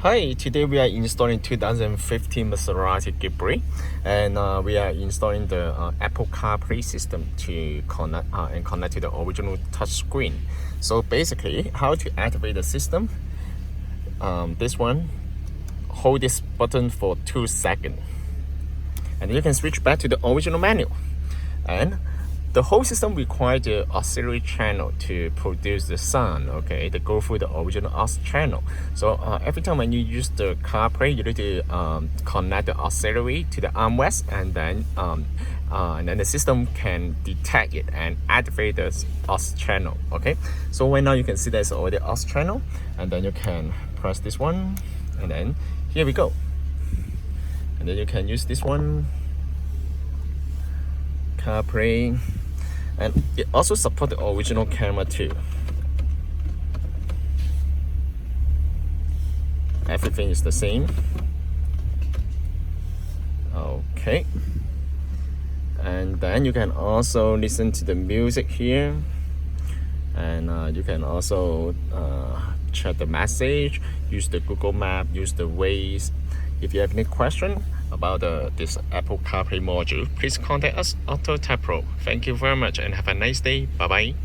Hi, today we are installing 2015 Maserati Ghibli, and we are installing the Apple CarPlay system to connect to the original touchscreen. So basically, how to activate the system? This one, hold this button for 2 seconds, and you can switch back to the original menu. And the whole system requires the auxiliary channel to produce the sound, okay, to go through the original aux channel. So every time when you use the CarPlay, you need to connect the auxiliary to the armrest, and then the system can detect it and activate the aux channel, okay. So right now you can see there's already aux channel, and then you can press this one, and then here we go. And then you can use this one, CarPlay. And it also supports the original camera too. Everything is the same. Okay. And then you can also listen to the music here. And you can also check the message, use the Google Map, use the Waze. If you have any question about this Apple CarPlay module, please contact us, AutoTecPro. Thank you very much and have a nice day. Bye-bye.